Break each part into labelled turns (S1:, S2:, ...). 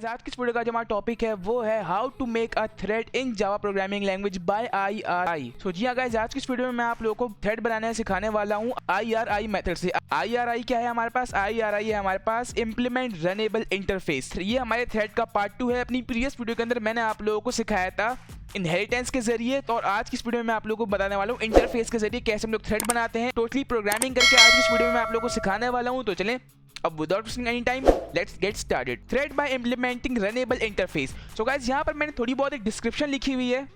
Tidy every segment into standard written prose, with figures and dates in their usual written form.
S1: Guys आज की इस वीडियो का जो हमारा टॉपिक है वो है how to make a thread in Java programming language by IRI। So जी हाँ गाइस, आज की इस वीडियो में मैं आप लोगों को थ्रेड बनाना सिखाने वाला हूँ IRI मेथड से। IRI क्या है हमारे पास? IRI है हमारे पास इम्प्लीमेंट रनेबल इंटरफेस। ये हमारे थ्रेड का पार्ट 2 है। अपनी प्रीवियस वीडियो के अंदर मैंने आप लोगों को सिखाया था इनहेरिटेंस के जरिए, तो और आज की इस वीडियो में मैं आप लोगों को बताने वाला हूँ इंटरफेस के जरिए कैसे हम लोग थ्रेड बनाते हैं। टोटली प्रोग्रामिंग करके आज की इस वीडियो में मैं आप लोगों को सिखाने वाला हूँ। तो चलें अब without wasting any time let's get started. Thread by implementing runnable interface. So guys यहाँ पर मैंने थोड़ी बहुत एक डिस्क्रिप्शन लिखी हुई है।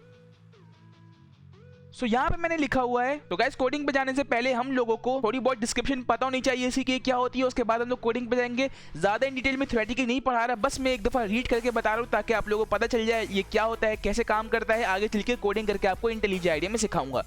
S1: सो यहाँ पे मैंने लिखा हुआ है। तो गाइस कोडिंग पे जाने से पहले हम लोगों को थोड़ी बहुत डिस्क्रिप्शन पता होनी चाहिए इसी की क्या होती है, उसके बाद हम लोग कोडिंग पे जाएंगे। ज्यादा इन डिटेल में थ्रेडिंग नहीं पढ़ा रहा, बस मैं एक दफा रीड करके बता रहा हूँ ताकि आप लोगों को पता चल जाए ये क्या होता है, कैसे काम करता है। आगे चल के कोडिंग करके आपको इंटेलिजेंट आइडिया में सिखाऊंगा।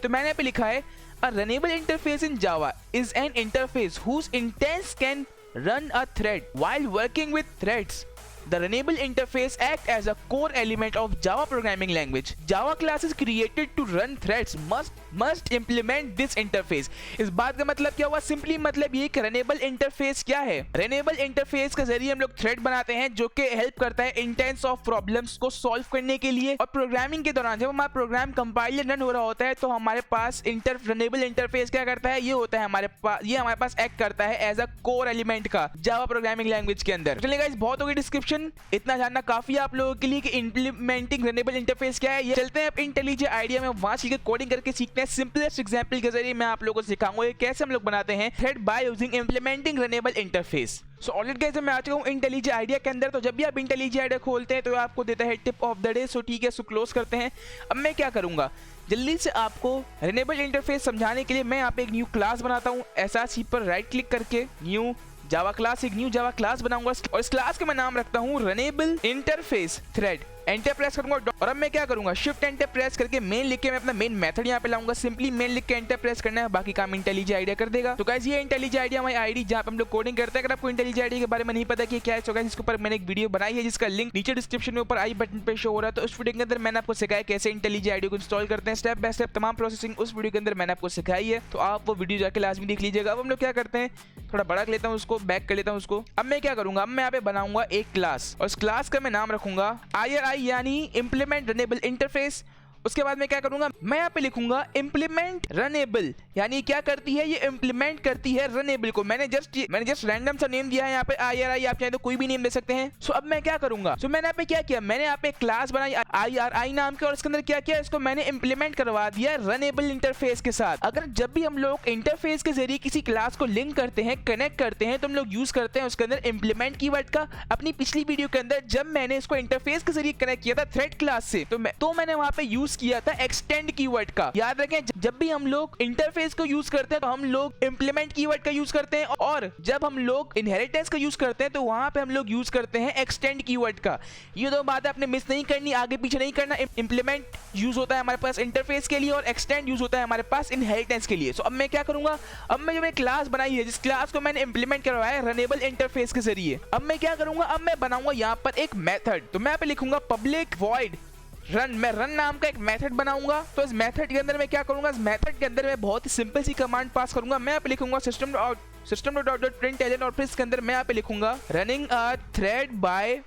S1: तो मैंने यहाँ पे लिखा है A runnable interface in Java is an interface whose intents can run a thread. While working with threads, the runnable interface acts as a core element of Java programming language. Java classes created to run threads must implement this interface. इस बात का मतलब क्या हुआ? Simply मतलब ये कि runnable interface क्या है? रनेबल इंटरफेस के जरिए हम लोग थ्रेड बनाते हैं जो कि हेल्प करता है इंटेंस ऑफ प्रॉब्लम्स को सॉल्व करने के लिए। और प्रोग्रामिंग के दौरान जब हमारा प्रोग्राम कंपाइल रन हो रहा होता है तो हमारे पास रनेबल इंटरफेस क्या करता है? ये होता है हमारे पास एक्ट करता है एज अ कोर एलिमेंट का जावा प्रोग्रामिंग लैंग्वेज के अंदर। चलिए गाइस बहुत होगी डिस्क्रिप्शन, इतना जानना काफी है आप लोगों के लिए कि इंप्लीमेंटिंग रनेबल इंटरफेस क्या है। ये चलते हैं अब इंटेलिजेंट आइडिया में, वहां से कोडिंग करके सीखते हैं। सिंपलेस्ट एग्जांपल के जरिए मैं आप लोगों को सिखाऊंगा कैसे हम लोग बनाते हैं thread by using implementing runnable interface. So already guys मैं आ चुका हूं इंटेलिजेंट आइडिया के अंदर। तो जब भी आप इंटेलिजेंट आइडिया खोलते हैं तो आपको देता है टिप ऑफ द डे। सो ठीक है, सो क्लोज करते हैं। अब मैं क्या करूंगा, जल्दी से आपको रनेबल इंटरफेस समझाने के लिए मैं यहाँ पे एक न्यू क्लास बनाता हूँ। SRC पर राइट क्लिक करके न्यू जावा क्लास, एक न्यू जावा क्लास बनाऊंगा और इस क्लास का मैं नाम रखता हूँ runnable interface thread. Enter press करूंगा और अब मैं क्या करूंगा, शिफ्ट एंटर प्रेस करके मेन लिख के मैं अपना मेन मेथड यहाँ पे लाऊंगा। सिंपली मेन लिख के एंटर प्रेस करना है, बाकी काम इंटेलिजेंट आइडिया कर देगा। तो गाइस ये इंटेलिजेंट आइडिया हमारी आईडी जहाँ पे हम लोग कोडिंग करते हैं। अगर आपको इंटेलिजेंट आइडिया के बारे में नहीं पता कि क्या है तो गाइस इसके ऊपर मैंने एक वीडियो बनाई है जिसका लिंक नीचे डिस्क्रिप्शन में ऊपर आई बटन पे शो हो रहा है। तो उस वीडियो के अंदर मैंने आपको सिखाया कैसे इंटेलिजेंट आइडिया को इंस्टॉल करते हैं, स्टेप बाय स्टेप तमाम प्रोसेसिंग उस वीडियो के अंदर मैंने आपको सिखाई है। तो आप वो वीडियो जाके लाजमी देख लीजिएगा। अब हम लोग क्या करते हैं, थोड़ा बड़ा कर लेता हूँ उसको, बैक कर लेता हूँ उसको। अब मैं क्या करूंगा, अब मैं यहाँ पे बनाऊंगा एक क्लास और इस क्लास का मैं नाम रखूंगा IRI यानी इम्प्लीमेंट रनेबल इंटरफेस। उसके बाद मैं क्या करूंगा, मैं यहाँ पे लिखूंगा इम्प्लीमेंट रनेबल यानी क्या करती है, ये इम्प्लीमेंट करती है रनेबल को। मैंने जस्ट रैंडम सा नेम दिया है यहाँ पे IRI, आप चाहे तो कोई भी नेम दे सकते हैं। सो अब मैं क्या करूंगा, सो मैंने यहाँ पे क्या किया, मैंने यहाँ पे क्लास बनाई IRI नाम की और इसके अंदर क्या किया, इसको मैंने इम्प्लीमेंट करवा दिया रनेबल इंटरफेस के साथ। अगर जब भी हम लोग इंटरफेस के जरिए किसी क्लास को लिंक करते हैं, कनेक्ट करते हैं, तो हम लोग यूज करते हैं उसके अंदर इम्प्लीमेंट कीवर्ड का। अपनी पिछली वीडियो के अंदर जब मैंने इसको इंटरफेस के जरिए कनेक्ट किया था थ्रेड क्लास से, तो मैंने वहां पे यूज किया था एक्सटेंड कीवर्ड का। याद रखें जब भी हम लोग इंटरफेस को यूज करते हैं तो हम लोग इंप्लीमेंट कीवर्ड का यूज करते हैं, और जब हम लोग इनहेरिटेंस का यूज करते हैं तो वहां पे हम लोग यूज करते हैं एक्सटेंड कीवर्ड का। ये दो बातें आपने मिस नहीं करनी, आगे पीछे नहीं करना। इंप्लीमेंट यूज होता है हमारे पास इंटरफेस के लिए और एक्सटेंड यूज होता है हमारे पास इनहेरिटेंस के लिए। सो अब मैं क्या करूंगा, अब मैं जो मैंने क्लास बनाई है, जिस क्लास को मैंने इंप्लीमेंट करवाया है रनेबल इंटरफेस के जरिए, अब मैं क्या करूंगा, अब मैं बनाऊंगा यहाँ पर एक मेथड। तो मैं यहाँ पे लिखूंगा पब्लिक वॉइड रन। मैं रन नाम का एक मेथड बनाऊंगा। तो इस मेथड के अंदर मैं क्या करूंगा, इस मेथड के अंदर मैं बहुत ही सिंपल सी कमांड पास करूंगा। मैं यहाँ पे लिखूंगा system.out.println और फिर इसके अंदर मैं यहाँ पे लिखूंगा running a thread by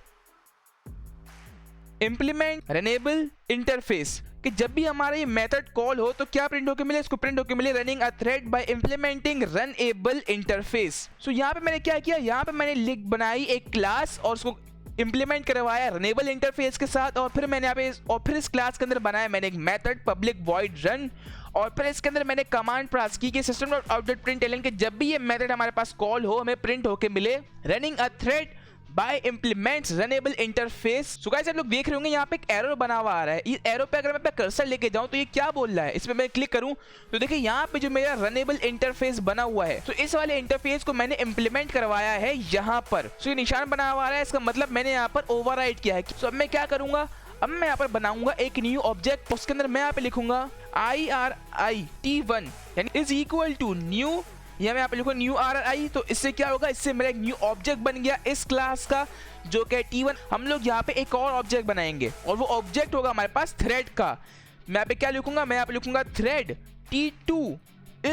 S1: implement runnable interface, कि जब भी हमारा ये मेथड कॉल हो तो क्या प्रिंट होके मिले, इसको प्रिंट होके मिले running a thread by implementing runnable interface. So यहाँ पे मैंने क्या किया, यहाँ पे मैंने बनाई एक क्लास और उसको इंप्लीमेंट करवाया रनेबल इंटरफेस के साथ, और फिर मैंने यहाँ पे और फिर इस क्लास के अंदर बनाया मैंने एक मेथड पब्लिक वॉइड रन, और फिर इसके अंदर मैंने कमांड पास की कि system.out.println के जब भी ये मेथड हमारे पास कॉल हो हमें प्रिंट होके मिले running a thread by implements runnable interface. So guys आप लोग देख रहे होंगे यहाँ पे एक एरो बना हुआ आ रहा है। इस एरो पे अगर मैं कर्सर लेके जाऊं तो ये क्या बोल रहा है, इस पे मैं क्लिक करूं तो देखिए यहाँ पे जो मेरा रनेबल इंटरफेस बना हुआ है, तो इस वाले इंटरफेस को मैंने इंप्लीमेंट करवाया है यहाँ पर। सो ये निशान बना हुआ आ रहा है, इसका मतलब मैंने यहाँ पर ओवरराइड किया है। सो अब मैं क्या करूंगा, अब मैं यहाँ पर बनाऊंगा एक न्यू ऑब्जेक्ट, उसके अंदर मैं यहाँ पे लिखूंगा IRIT1 यानी इज इक्वल टू न्यू, या मैं यहाँ पे लिखूँ न्यू RRI। तो इससे क्या होगा, इससे मेरा एक न्यू ऑब्जेक्ट बन गया इस क्लास का जो कि T1। हम लोग यहाँ पे एक और ऑब्जेक्ट बनाएंगे और वो ऑब्जेक्ट होगा हमारे पास थ्रेड का। मैं यहाँ पे क्या लिखूंगा, मैं यहाँ पे लिखूंगा thread T2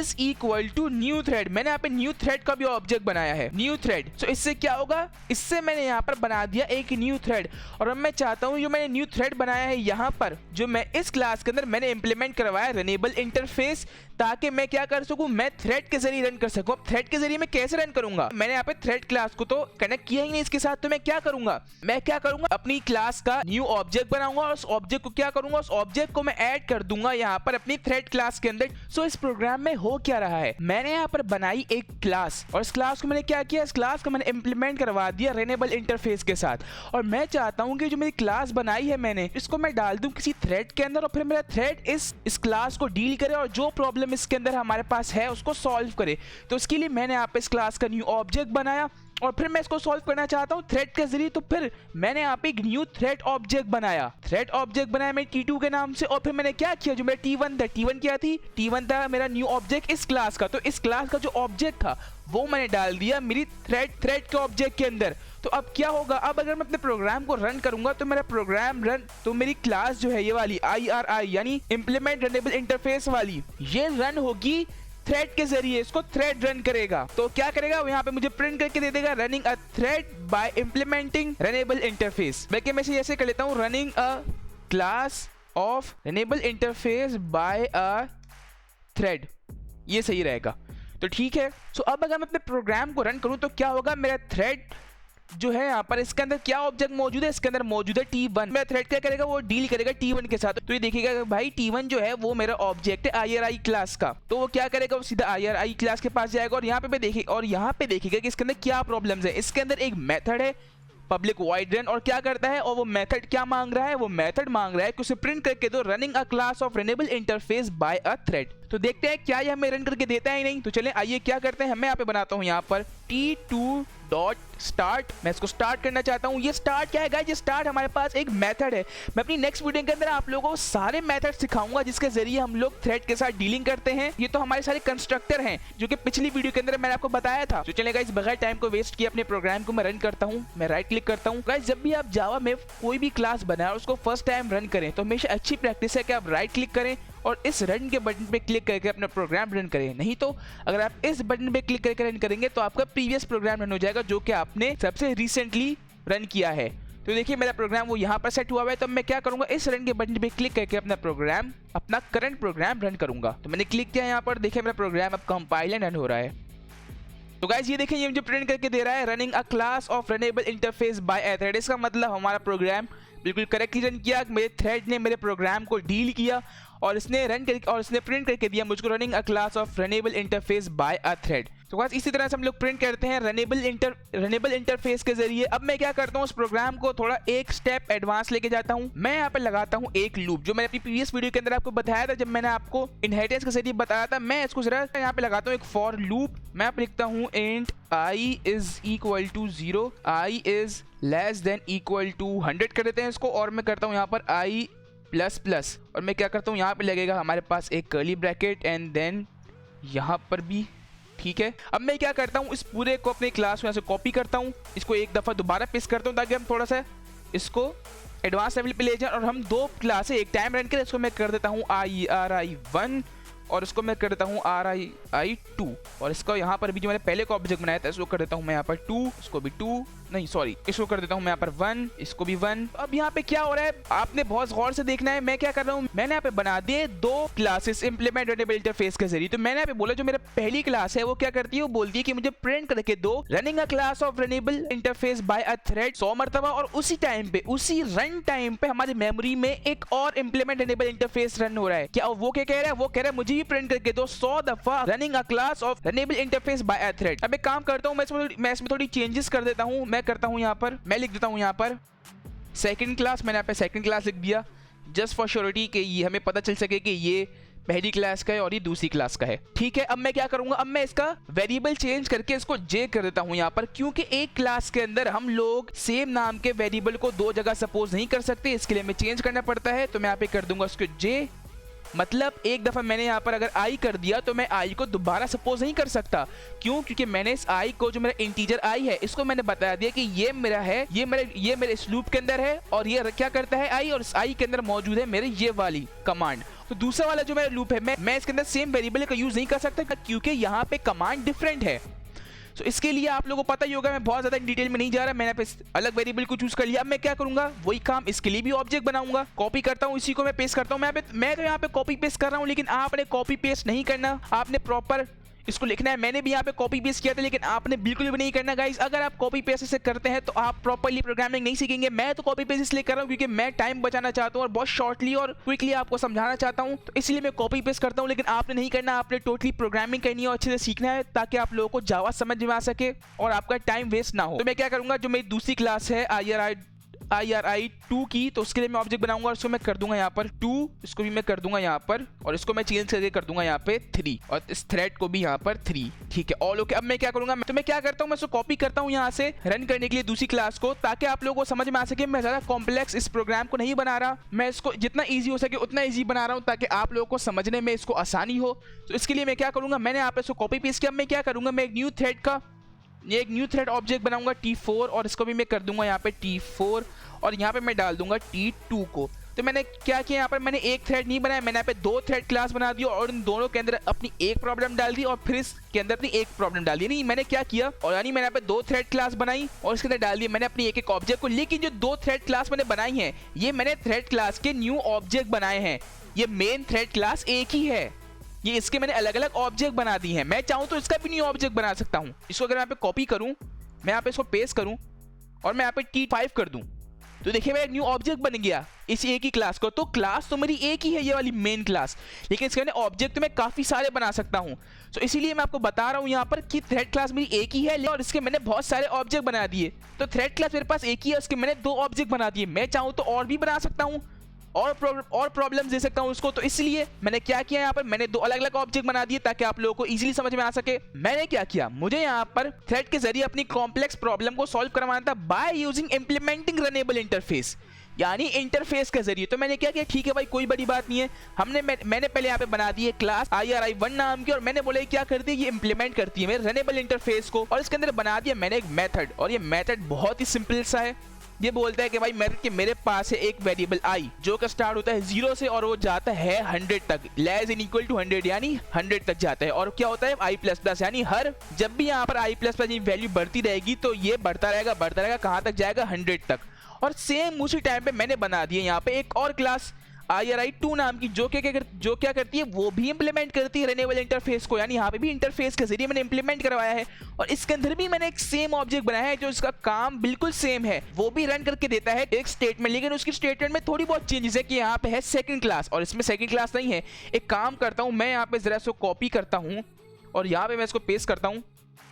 S1: is equal to new thread. मैंने यहाँ पे न्यू थ्रेड का भी ऑब्जेक्ट बनाया है, न्यू थ्रेड। सो इससे क्या होगा, इससे मैंने यहाँ पर बना दिया एक न्यू थ्रेड। और अब मैं चाहता हूँ जो मैंने न्यू थ्रेड बनाया है यहाँ पर, जो मैं इस क्लास के अंदर मैंने इंप्लीमेंट करवाया रनेबल इंटरफेस, ताकि मैं क्या कर सकूं, मैं थ्रेड के जरिए रन कर सकूं। अब थ्रेड के जरिए मैं कैसे रन करूंगा, मैंने यहाँ पे थ्रेड क्लास को तो कनेक्ट किया ही नहीं इसके साथ, तो मैं क्या करूंगा, अपनी क्लास का न्यू ऑब्जेक्ट बनाऊंगा और उस ऑब्जेक्ट को क्या करूंगा, उस ऑब्जेक्ट को मैं ऐड कर दूंगा यहाँ पर अपनी थ्रेड क्लास के अंदर। सो इस प्रोग्राम में हो क्या रहा है, मैंने यहाँ पर बनाई एक क्लास और इस क्लास को मैंने क्या किया, इस क्लास को मैंने इंप्लीमेंट करवा दिया रनेबल इंटरफेस के साथ। और मैं चाहता हूँ कि जो मेरी क्लास बनाई है मैंने, इसको मैं डाल दूं किसी थ्रेड के अंदर और फिर मेरा थ्रेड इस क्लास को डील करे और जो प्रॉब्लम इसके अंदर हमारे पास है उसको सॉल्व करे। तो इसके लिए मैंने यहाँ पे इस क्लास का न्यू ऑब्जेक्ट बनाया और फिर मैं इसको सॉल्व करना चाहता हूँ थ्रेड के जरिए। तो फिर मैंने यहाँ पे एक न्यू थ्रेड ऑब्जेक्ट बनाया मैं T2 के नाम से। और फिर मैंने क्या किया, जो मेरा T1 था, T1 क्या थी, T1 था मेरा न्यू ऑब्जेक्ट इस क्लास का। तो इस क्लास का जो ऑब्जेक्ट था वो मैंने डाल दिया मेरी थ्रेड के ऑब्जेक्ट के अंदर। तो अब क्या होगा, अब अगर मैं अपने प्रोग्राम को रन करूंगा तो मेरा प्रोग्राम रन, तो मेरी क्लास जो है ये वाली IRI यानी इंप्लीमेंट रनेबल इंटरफेस वाली, ये रन होगी थ्रेड के जरिए, इसको थ्रेड रन करेगा। तो क्या करेगा, वो यहाँ पे मुझे प्रिंट करके दे देगा running a thread by implementing runnable interface. मैं इसे ऐसे कर लेता हूँ, running a class of runnable interface by a thread, ये सही रहेगा। तो ठीक है। सो अब अगर मैं अपने प्रोग्राम को रन करूँ तो क्या होगा, मेरा थ्रेड जो है यहाँ पर इसके अंदर क्या ऑब्जेक्ट मौजूद है, इसके अंदर मौजूद है T1। मेरा थ्रेड क्या करेगा, वो डील करेगा T1 के साथ। तो ये देखिएगा भाई T1 जो है वो मेरा ऑब्जेक्ट है IRI क्लास का, तो वो क्या करेगा, वो सीधा IRI क्लास के पास जाएगा और यहाँ पे देखिएगा कि इसके अंदर क्या प्रॉब्लम्स है। इसके अंदर एक मेथड है पब्लिक वॉइड रन, और क्या करता है, और वो मेथड क्या मांग रहा है, वो मेथड मांग रहा है कि उसे प्रिंट करके दो running a class of runnable interface by a thread. तो देखते हैं क्या ये हमें रन करके देता है ही नहीं। तो चले आइए क्या करते हैं, मैं यहाँ पे बनाता हूँ यहाँ पर T2 डॉट स्टार्ट। मैं इसको स्टार्ट करना चाहता हूँ। ये स्टार्ट क्या है गाइस, ये स्टार्ट हमारे पास एक मेथड है। मैं अपनी नेक्स्ट वीडियो के अंदर आप लोगों को सारे मेथड सिखाऊंगा जिसके जरिए हम लोग थ्रेड के साथ डीलिंग करते हैं। ये तो हमारे सारे कंस्ट्रक्टर हैं जो कि पिछली वीडियो के अंदर मैंने आपको बताया था। तो चलेगा, इस बगैर टाइम को वेस्ट किए अपने प्रोग्राम को मैं रन करता हूँ। मैं राइट क्लिक करता हूँ। गाइस जब भी आप जावा में कोई भी क्लास बनाए और उसको फर्स्ट टाइम रन करें तो हमेशा अच्छी प्रैक्टिस है कि आप राइट क्लिक करें और इस रन के बटन पे क्लिक करके अपना प्रोग्राम रन करें। नहीं तो अगर आप इस बटन पे क्लिक करके रन करेंगे तो आपका प्रीवियस प्रोग्राम रन हो जाएगा जो कि आपने सबसे रिसेंटली रन किया है। तो देखिए मेरा प्रोग्राम वो यहाँ पर सेट हुआ है। तो मैं क्या करूंगा, इस रन के बटन पे क्लिक करके अपना करंट प्रोग्राम रन करूंगा। तो मैंने क्लिक किया यहाँ पर, देखिए मेरा प्रोग्राम अब कंपाइल एंड रन हो रहा है। तो गाइस ये देखिए, ये मुझे प्रिंट करके दे रहा है running a class of runnable interface by a thread. इसका मतलब हमारा प्रोग्राम बिल्कुल करेक्टली रन किया। मेरे थ्रेड ने मेरे प्रोग्राम को डील किया और इसने रन करके और इसने प्रिंट करके दिया मुझको running a class of runnable interface by a thread. तो गाइस इसी तरह से हम लोग प्रिंट करते हैं रनेबल इंटरफेस के जरिए। अब मैं क्या करता हूँ, उस प्रोग्राम को थोड़ा एक स्टेप एडवांस लेके जाता हूँ। मैं यहाँ पे लगाता हूँ एक लूप, जो मैंने अपनी प्रीवियस वीडियो के अंदर आपको बताया था जब मैंने आपको इनहेरिटेंस के जरिए बताया था। मैं इसको जरा यहाँ पे लगाता हूँ एक फॉर लूप। मैं यहाँ पे लिखता हूँ int i is equal to 0, i is less than equal to 100 कर देते हैं इसको। और मैं करता हूँ यहाँ पर i प्लस प्लस, और मैं क्या करता हूँ यहाँ पे लगेगा हमारे पास एक कर्ली ब्रैकेट एंड देन यहाँ पर भी। ठीक है, अब मैं क्या करता हूँ, इस पूरे को अपने क्लास में यहाँ से कॉपी करता हूँ, इसको एक दफ़ा दोबारा पेस्ट करता हूँ ताकि हम थोड़ा सा इसको एडवांस लेवल पे ले जाएं और हम दो क्लासें एक टाइम रन करें। इसको मैं कर देता हूँ IRI1 और इसको मैं कर देता हूँ RI2, और इसको यहाँ पर भी जो मैंने पहले को ऑब्जेक्ट बनाया था इसको कर देता हूँ मैं यहाँ पर 2, इसको भी 2 नहीं सॉरी इसको कर देता हूँ मैं यहाँ पर 1, इसको भी 1। अब यहाँ पे क्या हो रहा है आपने बहुत गौर से देखना है। मैं क्या कर रहा हूँ, मैंने यहाँ पे बना दिए दो क्लासेस इंप्लीमेंट रनेबल इंटरफेस के जरिए। तो मैंने यहाँ पे बोला जो मेरा पहली क्लास है वो क्या करती है, वो बोलती है कि मुझे प्रिंट करके दो running a class of runnable interface by a thread 100 मरतबा, और उसी टाइम पे उसी रन टाइम पे हमारी मेमोरी में एक और इंप्लीमेंट रनेबल इंटरफेस रन हो रहा है। क्या वो क्या कह रहा है, वो कह रहा है मुझे भी प्रिंट करके दो 100 दफा running a class of runnable interface by a thread. अब एक काम करता हूँ, मैं इसमें थोड़ी चेंजेस कर देता हूँ। मैं करता हूँ यहाँ पर, मैं लिख देता हूँ यहाँ पर सेकंड क्लास। मैंने यहाँ पे सेकंड क्लास लिख दिया जस्ट फॉर श्योरिटी कि ये हमें पता चल सके कि ये पहली क्लास का है और ये दूसरी क्लास का है। ठीक है, अब मैं क्या करूंगा, अब मैं इसका वेरिएबल चेंज करके इसको जे कर देता हूं यहाँ पर, क्योंकि एक क्लास के अंदर हम लोग सेम नाम के वेरिएबल को दो जगह सपोज नहीं कर सकते, इसके लिए हमें चेंज करना पड़ता है। तो मैं यहाँ पे कर दूंगा उसको जे, मतलब एक दफा मैंने यहाँ पर अगर i कर दिया तो मैं i को दोबारा सपोज नहीं कर सकता। क्यों, क्योंकि मैंने इस i को, जो मेरा इंटीजर i है, इसको मैंने बता दिया कि ये मेरा है, ये मेरे इस लूप के अंदर है और ये क्या करता है i, और इस i के अंदर मौजूद है मेरे ये वाली कमांड। तो दूसरा वाला जो मेरा लूप है मैं इसके अंदर सेम वेरिएबल का यूज नहीं कर सकता क्योंकि यहाँ पे कमांड डिफरेंट है। तो इसके लिए आप लोगों को पता ही होगा, मैं बहुत ज्यादा डिटेल में नहीं जा रहा, मैंने अलग वेरिएबल को चूज कर लिया। अब मैं क्या करूंगा, वही काम इसके लिए भी ऑब्जेक्ट बनाऊंगा, कॉपी करता हूँ, इसी को मैं पेस्ट करता हूँ। मैं तो यहाँ पे कॉपी पेस्ट कर रहा हूँ, लेकिन आपने कॉपी पेस्ट नहीं करना, आपने प्रॉपर इसको लिखना है। मैंने भी यहाँ पे कॉपी पेस्ट किया था, लेकिन आपने बिल्कुल भी नहीं करना गाइस। अगर आप कॉपी पेस्ट से करते हैं तो आप प्रॉपर्ली प्रोग्रामिंग नहीं सीखेंगे। मैं तो कॉपी पेस्ट इसलिए कर रहा हूँ क्योंकि मैं टाइम बचाना चाहता हूँ और बहुत शॉर्टली और क्विकली आपको समझाना चाहता हूँ, तो इसलिए मैं कॉपी पेस्ट करता हूँ। लेकिन आपने नहीं करना, आपने टोटली प्रोग्रामिंग करनी है और अच्छे से सीखना है ताकि आप लोगों को जावा समझ में आ सके और आपका टाइम वेस्ट ना हो। तो मैं क्या करूँगा, जो मेरी दूसरी क्लास है IRI2 की, तो उसके लिए मैं ऑब्जेक्ट बनाऊंगा और इसको मैं कर दूंगा यहाँ पर 2, इसको भी मैं कर दूंगा यहाँ पर, और इसको मैं चेंज करके कर दूंगा यहाँ पे 3, और इस थ्रेड को भी यहाँ पर 3। ठीक है, ऑल ओके। अब मैं क्या करूंगा, तो मैं क्या करता हूँ, मैं इसको कॉपी करता हूँ यहाँ से रन करने के लिए दूसरी क्लास को, ताकि आप लोगों को समझ में आ सके। मैं ज्यादा कॉम्प्लेक्स इस प्रोग्राम को नहीं बना रहा, मैं इसको जितना ईजी हो सके उतना ईजी बना रहा हूँ ताकि आप लोगों को समझने में इसको आसानी हो। तो इसके लिए मैं क्या करूंगा, मैंने यहाँ पे इसको कॉपी पेस्ट किया। मैं क्या करूंगा, मैं एक न्यू थ्रेड ऑब्जेक्ट बनाऊंगा T4, और इसको भी मैं कर दूंगा यहाँ पे T4, और यहाँ पे मैं डाल दूंगा T2 को। तो मैंने क्या किया, यहाँ पर मैंने एक थ्रेड नहीं बनाया, मैंने यहाँ पे 2 थ्रेड क्लास बना दिया और इन दोनों के अंदर अपनी एक प्रॉब्लम डाल दी और फिर इसके अंदर अपनी एक प्रॉब्लम डाल दी। नहीं, मैंने क्या किया, और यानी मैंने यहाँ पे 2 थ्रेड क्लास बनाई और इसके अंदर डाल दिया मैंने अपनी एक ऑब्जेक्ट को। लेकिन जो 2 थ्रेड क्लास मैंने बनाई है, ये मैंने थ्रेड क्लास के न्यू ऑब्जेक्ट बनाए हैं। ये मेन थ्रेड क्लास एक ही है, ये इसके मैंने अलग अलग ऑब्जेक्ट बना दी हैं। मैं चाहूँ तो इसका भी न्यू ऑब्जेक्ट बना सकता हूँ। इसको अगर मैं यहाँ पे कॉपी करूँ, मैं यहाँ पे इसको पेस्ट करूँ और मैं यहाँ पे T5 कर दूँ, तो देखिए मेरा न्यू ऑब्जेक्ट बन गया इस एक ही क्लास को। तो क्लास तो मेरी एक ही है, ये वाली मेन क्लास, लेकिन इसके मैंने ऑब्जेक्ट तो मैं काफी सारे बना सकता हूँ। तो इसीलिए मैं आपको बता रहा हूँ यहाँ पर कि थ्रेड क्लास मेरी एक ही है और इसके मैंने बहुत सारे ऑब्जेक्ट बना दिए। तो थ्रेड क्लास मेरे पास एक ही है, उसके मैंने 2 ऑब्जेक्ट बना दिए। मैं चाहूँ तो और भी बना सकता हूँ और प्रॉब्लम्स दे सकता हूँ उसको। तो इसलिए मैंने क्या किया, यहाँ पर मैंने 2 अलग अलग ऑब्जेक्ट बना दिए ताकि आप लोगों को इजीली समझ में आ सके। मैंने क्या किया, मुझे यहाँ पर थ्रेड के जरिए अपनी कॉम्प्लेक्स प्रॉब्लम को सॉल्व करवाना था by using implementing runnable interface, यानी इंटरफेस के जरिए। तो मैंने क्या किया, ठीक है भाई कोई बड़ी बात नहीं है, मैंने पहले यहाँ पे बना दी है क्लास IRI1 नाम की, और मैंने बोला क्या करती है, ये इंप्लीमेंट करती है मेरे रनेबल इंटरफेस को, और इसके अंदर बना दिया मैंने एक मेथड। और ये मेथड बहुत ही सिंपल सा है। ये बोलता है कि भाई मेरे पास है एक वेरिएबल I जो का स्टार्ट होता है 0 से और वो जाता है 100 तक, लेस इन इक्वल टू 100 यानी 100 तक जाता है। और क्या होता है I++ यानी हर जब भी यहाँ पर I++ की वैल्यू बढ़ती रहेगी तो ये बढ़ता रहेगा कहाँ तक जाएगा, 100 तक। और सेम उसी टाइम पे मैंने बना दिया यहाँ पे एक और क्लास IRI2 नाम की जो क्या करती है, वो भी इंप्लीमेंट करती है रनेबल इंटरफेस को, यानी यहाँ पे भी इंटरफेस के जरिए मैंने इंप्लीमेंट करवाया है। और इसके अंदर भी मैंने एक सेम ऑब्जेक्ट बनाया है जो इसका काम बिल्कुल सेम है, वो भी रन करके देता है एक स्टेटमेंट, लेकिन उसकी स्टेटमेंट में थोड़ी बहुत चेंजेस है कि यहाँ पे है सेकंड क्लास और इसमें सेकंड क्लास नहीं है। एक काम करता हूँ, मैं यहाँ पे जरा इसको कॉपी करता हूँ और यहाँ पे मैं इसको पेस्ट करता हूँ,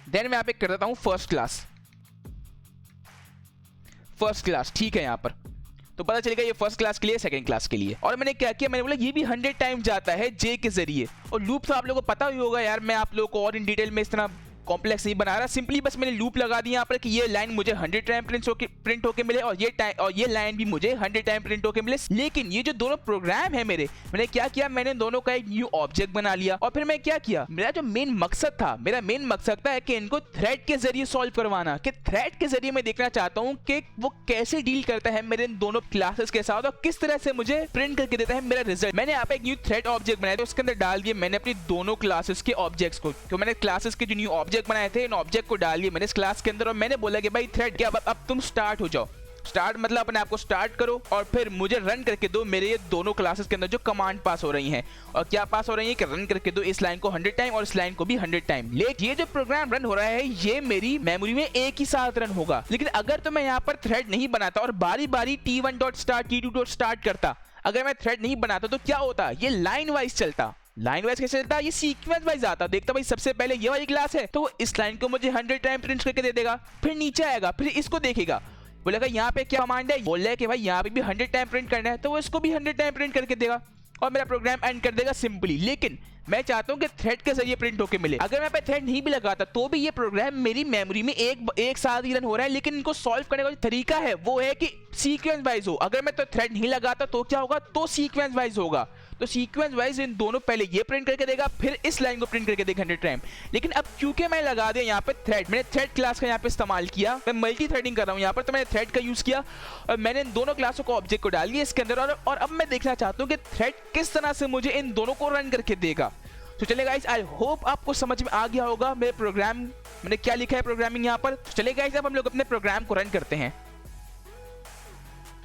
S1: देन मैं यहाँ पे कर देता हूँ फर्स्ट क्लास। ठीक है, यहाँ पर तो पता चलेगा ये फर्स्ट क्लास के लिए, सेकंड क्लास के लिए। और मैंने क्या किया, मैंने बोला ये भी 100 टाइम जाता है J के जरिए। और लूप तो आप लोगों को पता ही होगा यार, मैं आप लोगों को और इन डिटेल में इस तरह कॉम्प्लेक्स नहीं बना रहा, सिंपली बस मैंने लूप लगा दिया यहाँ पर कि ये लाइन मुझे 100 टाइम प्रिंट होके मिले और ये लाइन भी मुझे 100 टाइम प्रिंट होके मिले। लेकिन ये जो दोनों प्रोग्राम है मैंने क्या किया, मैंने दोनों का एक न्यू ऑब्जेक्ट बना लिया। और फिर मैं क्या किया, मेरा जो मेन मकसद था कि इनको थ्रेड के जरिए सॉल्व करवाना, कि थ्रेड के जरिए मैं देखना चाहता हूँ कि वो कैसे डील करता है मेरे दोनों क्लासेस के साथ और किस तरह से मुझे प्रिंट करके देता है मेरा रिजल्ट। मैंने यहाँ पे एक न्यू थ्रेड ऑब्जेक्ट बनाया था, उसके अंदर डाल दिए मैंने अपनी दोनों क्लासेस के ऑब्जेक्ट्स को। तो मैंने क्लासेस के जो न्यू ऑब्जेक्ट बनाए थे, इन ऑब्जेक्ट को डाल दिए मैंने इस क्लास के अंदर और मैंने बोला कि भाई थ्रेड क्या, अब तुम स्टार्ट हो जाओ। स्टार्ट मतलब अपने आप को स्टार्ट करो और फिर मुझे रन करके दो मेरे ये दोनों क्लासेस के अंदर जो कमांड पास हो रही हैं। और क्या पास हो रही है कि रन करके दो इस लाइन को 100 टाइम और इस लाइन को भी 100 टाइम। लेकिन ये जो प्रोग्राम रन हो रहा है ये मेरी मेमोरी में एक ही साथ रन होगा। लेकिन अगर तो मैं यहाँ पर थ्रेड नहीं बनाता और बारी बारी T1.start T2.start करता, अगर मैं थ्रेड नहीं बनाता तो क्या होता, ये लाइन वाइज चलता। लाइन वाइज कैसे चलता, ये सीक्वेंस वाइज आता। देखता भाई सबसे पहले ये वाली क्लास है तो इस लाइन को मुझे 100 टाइम प्रिंट करके दे देगा, फिर नीचे आएगा, फिर इसको देखेगा, बोलेगा यहाँ पे क्या कमांड है, बोल रहा है कि भाई यहाँ पे भी 100 टाइम प्रिंट करना है तो वो इसको भी 100 टाइम प्रिंट करके देगा और मेरा प्रोग्राम एंड कर देगा सिंपली। लेकिन मैं चाहता हूँ कि थ्रेड के जरिए प्रिंट होके मिले। अगर मैं पे थ्रेड नहीं भी लगाता तो भी ये प्रोग्राम मेरी मेमोरी में एक साथ ही रन हो रहा है, लेकिन इनको सॉल्व करने का जो तरीका है वो है कि सीक्वेंस वाइज हो। अगर मैं तो थ्रेड नहीं लगाता तो क्या होगा, तो सीक्वेंस वाइज होगा। तो सीक्वेंस वाइज इन दोनों पहले ये प्रिंट करके देगा, फिर इस लाइन को प्रिंट करके देगा 100 टाइम। लेकिन अब क्योंकि मैं लगा दिया यहाँ पे थ्रेड, मैंने थ्रेड क्लास का यहाँ पे इस्तेमाल किया, मैं मल्टी थ्रेडिंग कर रहा हूँ यहाँ पर, तो मैंने थ्रेड का यूज किया और मैंने इन दोनों क्लासों को ऑब्जेक्ट को डाल दिया इसके अंदर। और अब मैं देखना चाहता हूँ कि थ्रेड किस तरह से मुझे इन दोनों को रन करके देगा। तो चलिए गाइस, आई होप आपको समझ में आ गया होगा मेरे प्रोग्राम, मैंने क्या लिखा है प्रोग्रामिंग यहाँ पर। तो चलिए गाइस, अब हम लोग अपने प्रोग्राम को रन करते हैं।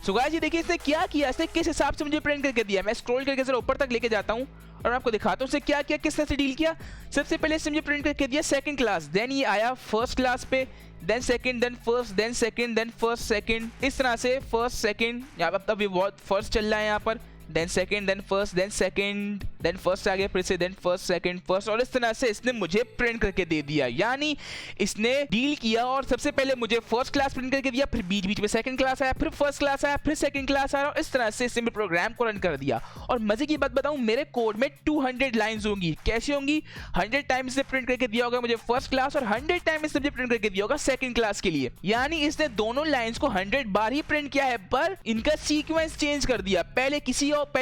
S1: सो गाइस, ये देखिए इसने क्या किया, इसने किस हिसाब से मुझे प्रिंट करके दिया। मैं स्क्रॉल करके जरा ऊपर तक लेके जाता हूँ और मैं आपको दिखाता हूँ उसने क्या किया, किस तरह से डील किया। सबसे पहले इसने मुझे प्रिंट करके दिया सेकंड क्लास, देन ये आया फर्स्ट क्लास पे, then second, then first, then second, then first second, इस तरह से फर्स्ट सेकंड, यहाँ पर अभी बहुत फर्स्ट चल रहा है यहाँ पर, then second, then first, then second, then first आ गया फिर से, देन फर्स्ट, सेकंड, फर्स्ट, और इस तरह से इसने मुझे प्रिंट करके दे दिया। यानी इसने डील किया और सबसे पहले मुझे फर्स्ट क्लास प्रिंट करके दिया, फिर बीच बीच में सेकंड क्लास आया, फिर फर्स्ट क्लास आया, फिर सेकंड क्लास आया, और इस तरह से इसने मेरे प्रोग्राम को रन कर दिया। और मजे की बात बताऊं, मेरे कोड में 200 लाइंस होंगी। कैसी होंगी? 100 टाइम इसने प्रिंट करके दिया होगा मुझे फर्स्ट क्लास, और 100 टाइम इसने मुझे प्रिंट करके दिया होगा सेकंड क्लास के लिए। यानी इसने दोनों लाइंस को 100 बार ही प्रिंट किया है, पर इनका सीक्वेंस चेंज कर दिया। पहले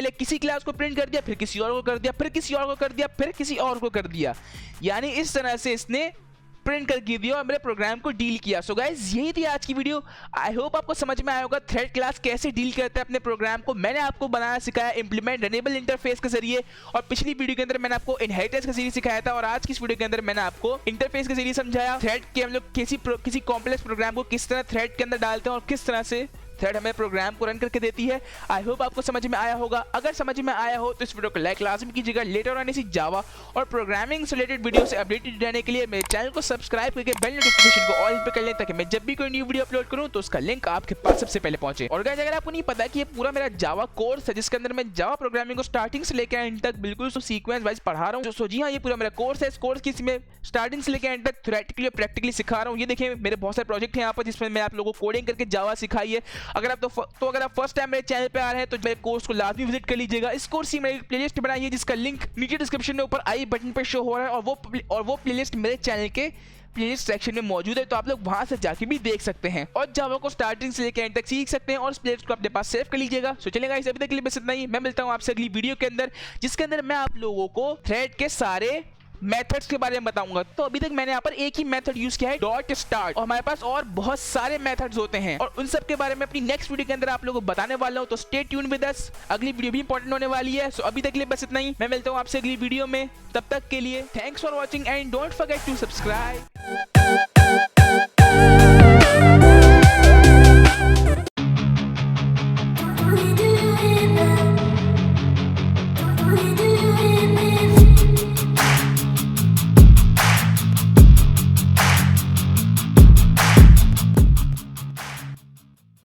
S1: किसी क्लास को प्रिंट कर दिया, फिर किसी और को कर दिया, फिर किसी और को कर दिया, फिर किसी और को कर दिया। यानी इस तरह से इसने प्रिंट करके दिया और मेरे प्रोग्राम को डील किया। सो गाइस, यही थी आज की वीडियो। आई होप आपको समझ में आया होगा थ्रेड क्लास कैसे डील करता है अपने प्रोग्राम को। मैंने आपको बनाना सिखाया इंप्लीमेंट रनेबल इंटरफेस के जरिए, और पिछली वीडियो के अंदर मैंने आपको इनहेरिटेंस का जरिए सिखाया था, और आज की इस वीडियो के अंदर मैंने आपको इंटरफेस के जरिए समझाया थ्रेड के हम लोग किसी कॉम्प्लेक्स प्रोग्राम को किस तरह थ्रेड के अंदर डालते हैं और किस तरह से थ्रेड हमें प्रोग्राम को रन करके देती है। आई होप आपको समझ में आया होगा। अगर समझ में आया हो तो इस वीडियो को लाइक लाजमी कीजिएगा। लेटर ऑन इसी जावा और प्रोग्रामिंग से रिलेटेड वीडियो से अपडेटेड रहने के लिए मेरे चैनल को सब्सक्राइब करके बेल नोटिफिकेशन को ऑल पे कर लें, ताकि मैं जब भी कोई न्यू वीडियो अपलोड करूं तो उसका लिंक आपके पास सबसे पहले पहुंचे। और गाइस, अगर आपको नहीं पता कि ये पूरा मेरा जावा कोर्स है जिसके अंदर मैं जावा प्रोग्रामिंग को स्टार्टिंग से लेकर एंड तक बिल्कुल सीक्वेंस वाइज पढ़ा रहा हूँ। सो जी हाँ, ये पूरा मेरा कोर्स है। इस कोर्स की मैं स्टार्टिंग से लेकर एंड तक थ्योरेटिकली और प्रैक्टिकली सिखा रहा हूँ। ये देखिए मेरे बहुत सारे प्रोजेक्ट हैं यहाँ पर जिसमें मैं आप लोगों को कोडिंग करके जावा सिखाई है। अगर आप फर्स्ट टाइम मेरे चैनल पे आ रहे हैं तो मेरे कोर्स को लाजमी विजिट कर लीजिएगा। इस कोर्स की मैंने एक प्लेलिस्ट बनाई है जिसका लिंक नीचे डिस्क्रिप्शन में ऊपर आई बटन पे शो हो रहा है, और वो प्लेलिस्ट मेरे चैनल के प्लेलिस्ट सेक्शन में मौजूद है, तो आप लोग वहां से जाके भी देख सकते हैं और जावा को स्टार्टिंग से लेकर एंड तक सीख सकते हैं, और इस प्लेलिस्ट को अपने पास सेव कर लीजिएगा। सो चलेगा, इस अभी तक के लिए बस इतना ही। मैं मिलता हूं आपसे अगली वीडियो के अंदर, जिसके अंदर मैं आप लोगों को थ्रेड के सारे मेथड्स के बारे में बताऊंगा। तो अभी तक मैंने यहाँ पर एक ही मेथड यूज किया है, डॉट स्टार्ट, और हमारे पास और बहुत सारे मेथड्स होते हैं, और उन सब के बारे में अपनी नेक्स्ट वीडियो के अंदर आप लोगों को बताने वाला हूँ। तो स्टे ट्यून विद अस, अगली वीडियो भी इंपॉर्टेंट होने वाली है। सो अभी तक के लिए बस इतना ही। मैं मिलता हूँ आपसे अगली वीडियो में, तब तक के लिए thanks for watching and don't forget to subscribe.